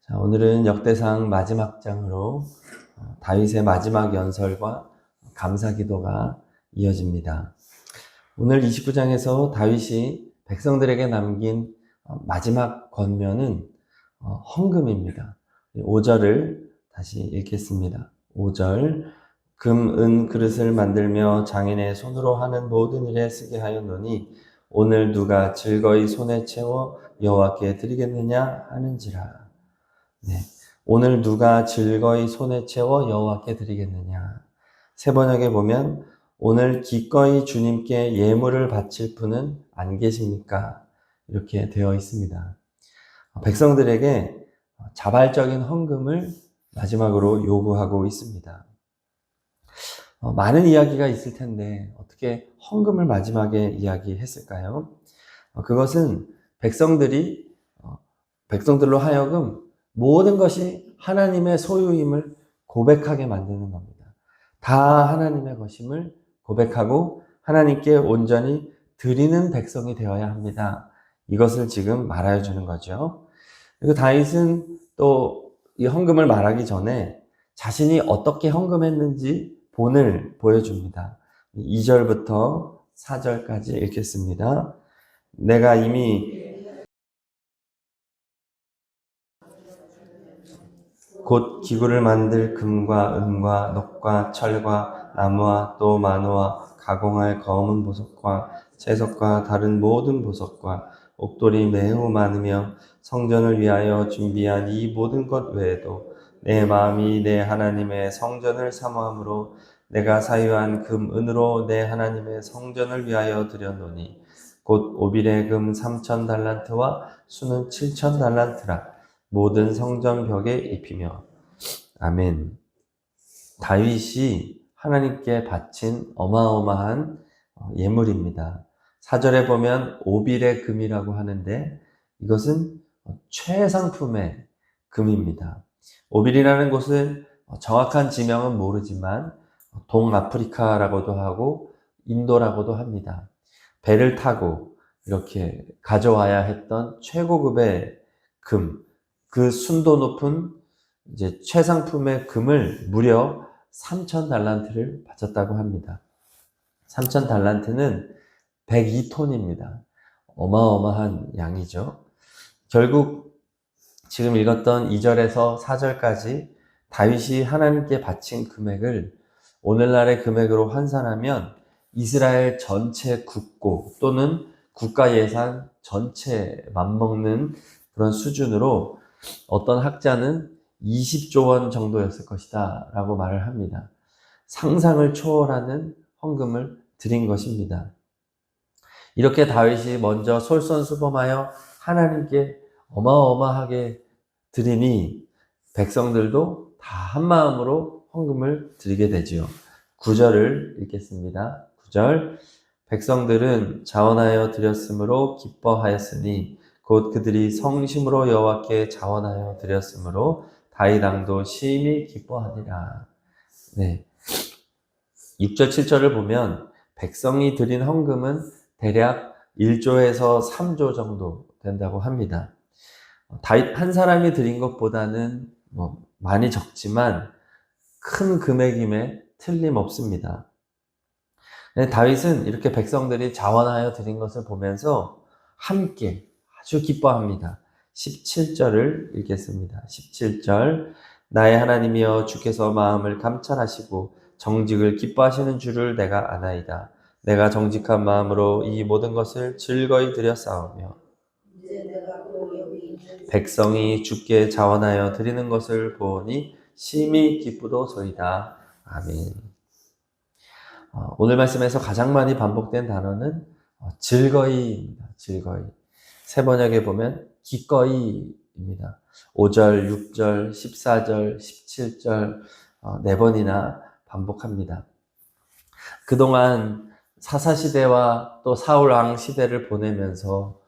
자, 오늘은 역대상 마지막 장으로 다윗의 마지막 연설과 감사기도가 이어집니다. 오늘 29장에서 다윗이 백성들에게 남긴 마지막 권면은 헌금입니다. 5절을 다시 읽겠습니다. 5절 금, 은 그릇을 만들며 장인의 손으로 하는 모든 일에 쓰게 하였노니 오늘 누가 즐거이 손에 채워 여호와께 드리겠느냐 하는지라. 네. 오늘 누가 즐거이 손에 채워 여호와께 드리겠느냐. 세 번역에 보면 오늘 기꺼이 주님께 예물을 바칠 분은 안 계십니까? 이렇게 되어 있습니다. 백성들에게 자발적인 헌금을 마지막으로 요구하고 있습니다. 많은 이야기가 있을 텐데 어떻게 헌금을 마지막에 이야기했을까요? 그것은 백성들로 하여금 모든 것이 하나님의 소유임을 고백하게 만드는 겁니다. 다 하나님의 것임을 고백하고 하나님께 온전히 드리는 백성이 되어야 합니다. 이것을 지금 말하여 주는 거죠. 그리고 다윗은 또 이 헌금을 말하기 전에 자신이 어떻게 헌금했는지 본을 보여줍니다. 2절부터 4절까지 읽겠습니다. 내가 이미 곧 기구를 만들 금과 은과 녹과 철과 나무와 또 마노와 가공할 검은 보석과 채석과 다른 모든 보석과 옥돌이 매우 많으며 성전을 위하여 준비한 이 모든 것 외에도 내 마음이 내 하나님의 성전을 사모함으로 내가 사유한 금, 은으로 내 하나님의 성전을 위하여 드렸노니 곧 오빌의 금 3,000달란트와 수는 7,000달란트라. 모든 성전 벽에 입히며. 아멘. 다윗이 하나님께 바친 어마어마한 예물입니다. 4절에 보면 오빌의 금이라고 하는데 이것은 최상품의 금입니다. 오빌이라는 곳은 정확한 지명은 모르지만 동아프리카라고도 하고 인도라고도 합니다. 배를 타고 이렇게 가져와야 했던 최고급의 금, 그 순도 높은 이제 최상품의 금을 무려 3,000달란트를 바쳤다고 합니다. 3,000달란트는 102톤입니다. 어마어마한 양이죠. 결국 지금 읽었던 2절에서 4절까지 다윗이 하나님께 바친 금액을 오늘날의 금액으로 환산하면 이스라엘 전체 국고 또는 국가 예산 전체 맞먹는 그런 수준으로 어떤 학자는 20조 원 정도였을 것이다 라고 말을 합니다. 상상을 초월하는 헌금을 드린 것입니다. 이렇게 다윗이 먼저 솔선수범하여 하나님께 어마어마하게 드리니 백성들도 다 한마음으로 헌금을 드리게 되지요. 9절을 읽겠습니다. 9절 백성들은 자원하여 드렸으므로 기뻐하였으니 곧 그들이 성심으로 여호와께 자원하여 드렸으므로 다윗 왕도 심히 기뻐하니라. 네. 6절 7절을 보면 백성이 드린 헌금은 대략 1조에서 3조 정도 된다고 합니다. 다윗 한 사람이 드린 것보다는 많이 적지만 큰 금액임에 틀림없습니다. 다윗은 이렇게 백성들이 자원하여 드린 것을 보면서 함께 아주 기뻐합니다. 17절을 읽겠습니다. 17절 나의 하나님이여 주께서 마음을 감찰하시고 정직을 기뻐하시는 줄을 내가 아나이다. 내가 정직한 마음으로 이 모든 것을 즐거이 드렸사오며 백성이 주께 자원하여 드리는 것을 보니 심히 기쁘도소이다. 아멘. 오늘 말씀에서 가장 많이 반복된 단어는 즐거이입니다. 즐거이. 세 번역에 보면 기꺼이입니다. 5절, 6절, 14절, 17절 네 번이나 반복합니다. 그동안 사사시대와 또 사울왕 시대를 보내면서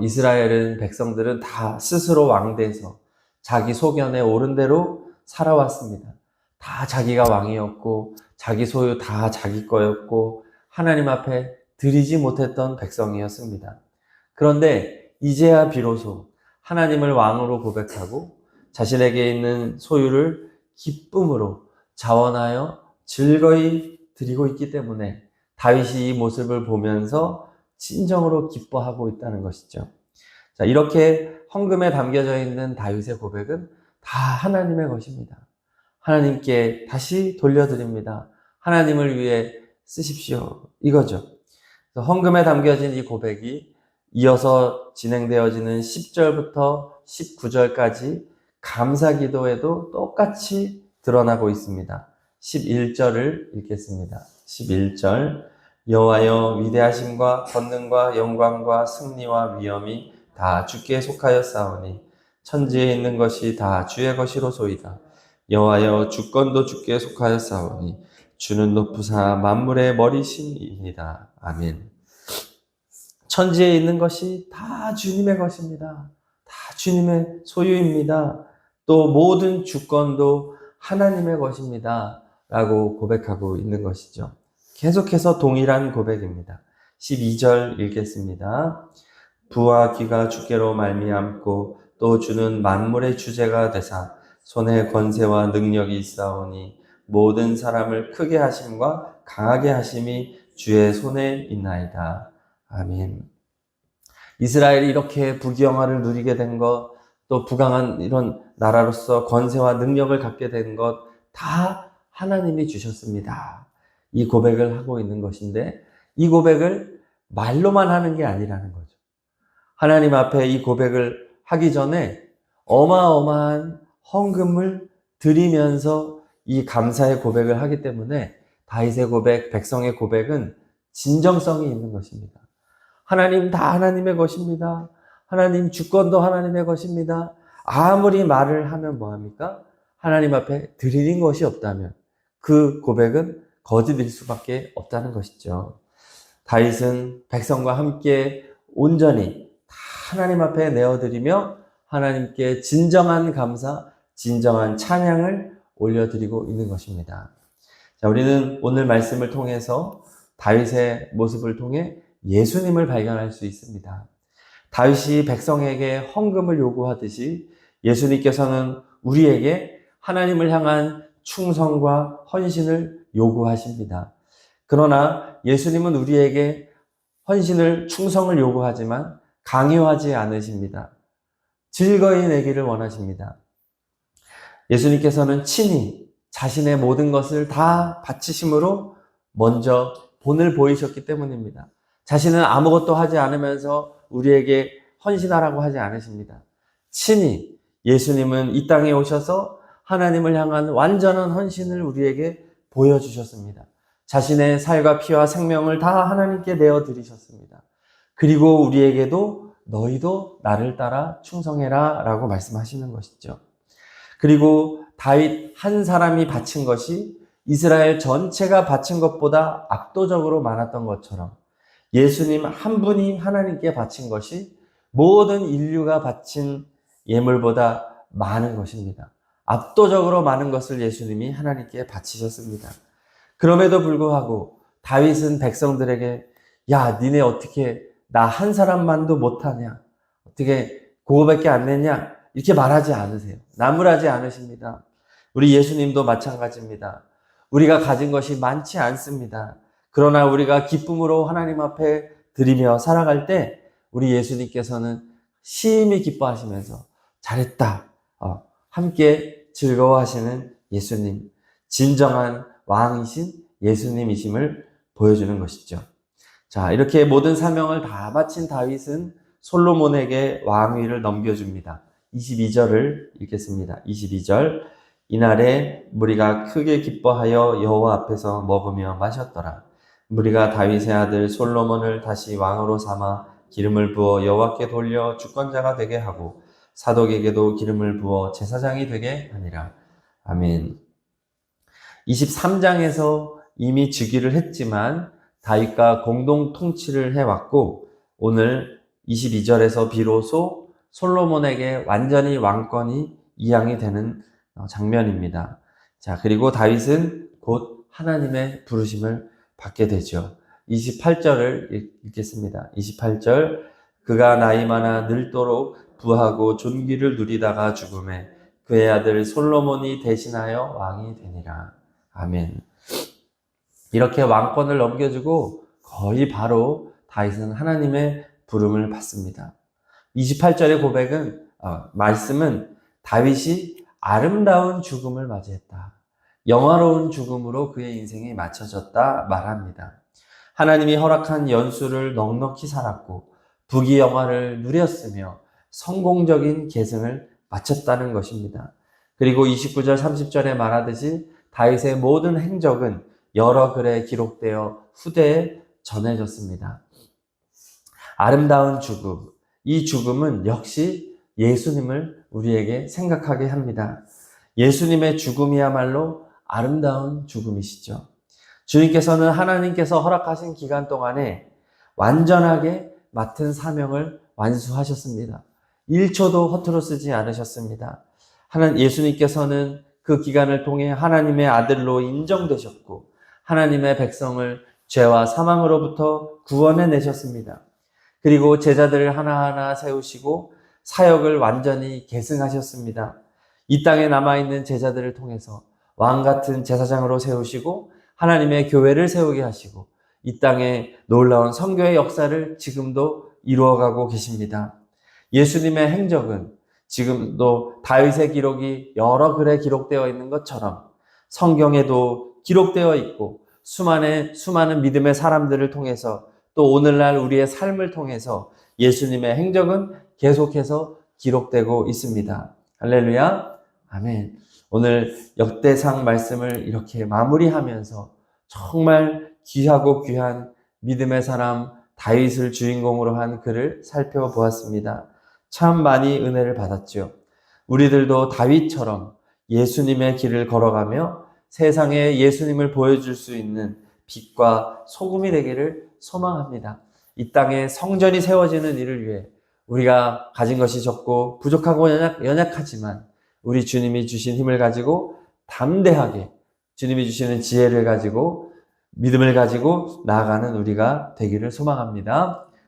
이스라엘은 백성들은 다 스스로 왕돼서 자기 소견에 옳은 대로 살아왔습니다. 다 자기가 왕이었고 자기 소유 다 자기 거였고 하나님 앞에 드리지 못했던 백성이었습니다. 그런데 이제야 비로소 하나님을 왕으로 고백하고 자신에게 있는 소유를 기쁨으로 자원하여 즐거이 드리고 있기 때문에 다윗이 이 모습을 보면서 진정으로 기뻐하고 있다는 것이죠. 자, 이렇게 헌금에 담겨져 있는 다윗의 고백은 다 하나님의 것입니다. 하나님께 다시 돌려드립니다. 하나님을 위해 쓰십시오. 이거죠. 헌금에 담겨진 이 고백이 이어서 진행되어지는 10절부터 19절까지 감사 기도에도 똑같이 드러나고 있습니다. 11절을 읽겠습니다. 11절 여호와여 위대하심과 권능과 영광과 승리와 위엄이 다 주께 속하였사오니 천지에 있는 것이 다 주의 것이로소이다. 여호와여 주권도 주께 속하였사오니 주는 높으사 만물의 머리신이니이다. 아멘. 천지에 있는 것이 다 주님의 것입니다. 다 주님의 소유입니다. 또 모든 주권도 하나님의 것입니다. 라고 고백하고 있는 것이죠. 계속해서 동일한 고백입니다. 12절 읽겠습니다. 부와 귀가 주께로 말미암고 또 주는 만물의 주제가 되사 손에 권세와 능력이 있사오니 모든 사람을 크게 하심과 강하게 하심이 주의 손에 있나이다. 아멘. 이스라엘이 이렇게 부귀영화를 누리게 된 것, 또 부강한 이런 나라로서 권세와 능력을 갖게 된 것, 다 하나님이 주셨습니다. 이 고백을 하고 있는 것인데, 이 고백을 말로만 하는 게 아니라는 거죠. 하나님 앞에 이 고백을 하기 전에 어마어마한 헌금을 드리면서 이 감사의 고백을 하기 때문에 다윗의 고백, 백성의 고백은 진정성이 있는 것입니다. 하나님 다 하나님의 것입니다. 하나님 주권도 하나님의 것입니다. 아무리 말을 하면 뭐합니까? 하나님 앞에 드리는 것이 없다면 그 고백은 거짓일 수밖에 없다는 것이죠. 다윗은 백성과 함께 온전히 다 하나님 앞에 내어드리며 하나님께 진정한 감사, 진정한 찬양을 올려드리고 있는 것입니다. 자, 우리는 오늘 말씀을 통해서 다윗의 모습을 통해 예수님을 발견할 수 있습니다. 다윗이 백성에게 헌금을 요구하듯이 예수님께서는 우리에게 하나님을 향한 충성과 헌신을 요구하십니다. 그러나 예수님은 우리에게 헌신을, 충성을 요구하지만 강요하지 않으십니다. 즐거이 내기를 원하십니다. 예수님께서는 친히 자신의 모든 것을 다 바치심으로 먼저 본을 보이셨기 때문입니다. 자신은 아무것도 하지 않으면서 우리에게 헌신하라고 하지 않으십니다. 친히 예수님은 이 땅에 오셔서 하나님을 향한 완전한 헌신을 우리에게 보여주셨습니다. 자신의 살과 피와 생명을 다 하나님께 내어드리셨습니다. 그리고 우리에게도 너희도 나를 따라 충성해라 라고 말씀하시는 것이죠. 그리고 다윗 한 사람이 바친 것이 이스라엘 전체가 바친 것보다 압도적으로 많았던 것처럼 예수님 한 분이 하나님께 바친 것이 모든 인류가 바친 예물보다 많은 것입니다. 압도적으로 많은 것을 예수님이 하나님께 바치셨습니다. 그럼에도 불구하고 다윗은 백성들에게 야, 니네 어떻게 나 한 사람만도 못하냐? 어떻게 그거밖에 안 냈냐? 이렇게 말하지 않으세요. 나무라지 않으십니다. 우리 예수님도 마찬가지입니다. 우리가 가진 것이 많지 않습니다. 그러나 우리가 기쁨으로 하나님 앞에 드리며 살아갈 때 우리 예수님께서는 심히 기뻐하시면서 잘했다. 함께 즐거워하시는 예수님, 진정한 왕이신 예수님이심을 보여주는 것이죠. 자, 이렇게 모든 사명을 다 마친 다윗은 솔로몬에게 왕위를 넘겨줍니다. 22절을 읽겠습니다. 22절 이날에 무리가 크게 기뻐하여 여호와 앞에서 먹으며 마셨더라. 무리가 다윗의 아들 솔로몬을 다시 왕으로 삼아 기름을 부어 여호와께 돌려 주권자가 되게 하고 사독에게도 기름을 부어 제사장이 되게 하니라. 아멘. 23장에서 이미 즉위를 했지만 다윗과 공동 통치를 해왔고 오늘 22절에서 비로소 솔로몬에게 완전히 왕권이 이양이 되는 장면입니다. 자, 그리고 다윗은 곧 하나님의 부르심을 받게 되죠. 28절을 읽겠습니다. 28절 그가 나이 많아 늙도록 부하고 존귀를 누리다가 죽음에 그의 아들 솔로몬이 대신하여 왕이 되니라. 아멘. 이렇게 왕권을 넘겨주고 거의 바로 다윗은 하나님의 부름을 받습니다. 28절의 말씀은 다윗이 아름다운 죽음을 맞이했다. 영화로운 죽음으로 그의 인생이 맞춰졌다 말합니다. 하나님이 허락한 연수를 넉넉히 살았고 부귀 영화를 누렸으며 성공적인 계승을 마쳤다는 것입니다. 그리고 29절 30절에 말하듯이 다윗의 모든 행적은 여러 글에 기록되어 후대에 전해졌습니다. 아름다운 죽음, 이 죽음은 역시 예수님을 우리에게 생각하게 합니다. 예수님의 죽음이야말로 아름다운 죽음이시죠. 주님께서는 하나님께서 허락하신 기간 동안에 완전하게 맡은 사명을 완수하셨습니다. 1초도 허투루 쓰지 않으셨습니다. 예수님께서는 그 기간을 통해 하나님의 아들로 인정되셨고 하나님의 백성을 죄와 사망으로부터 구원해 내셨습니다. 그리고 제자들을 하나하나 세우시고 사역을 완전히 계승하셨습니다. 이 땅에 남아있는 제자들을 통해서 왕같은 제사장으로 세우시고 하나님의 교회를 세우게 하시고 이 땅에 놀라운 선교의 역사를 지금도 이루어가고 계십니다. 예수님의 행적은 지금도 다윗의 기록이 여러 글에 기록되어 있는 것처럼 성경에도 기록되어 있고 수많은 믿음의 사람들을 통해서 또 오늘날 우리의 삶을 통해서 예수님의 행적은 계속해서 기록되고 있습니다. 할렐루야. 아멘. 오늘 역대상 말씀을 이렇게 마무리하면서 정말 귀하고 귀한 믿음의 사람 다윗을 주인공으로 한 글을 살펴보았습니다. 참 많이 은혜를 받았죠. 우리들도 다윗처럼 예수님의 길을 걸어가며 세상에 예수님을 보여줄 수 있는 빛과 소금이 되기를 소망합니다. 이 땅에 성전이 세워지는 일을 위해 우리가 가진 것이 적고 부족하고 연약하지만 우리 주님이 주신 힘을 가지고 담대하게 주님이 주시는 지혜를 가지고 믿음을 가지고 나아가는 우리가 되기를 소망합니다.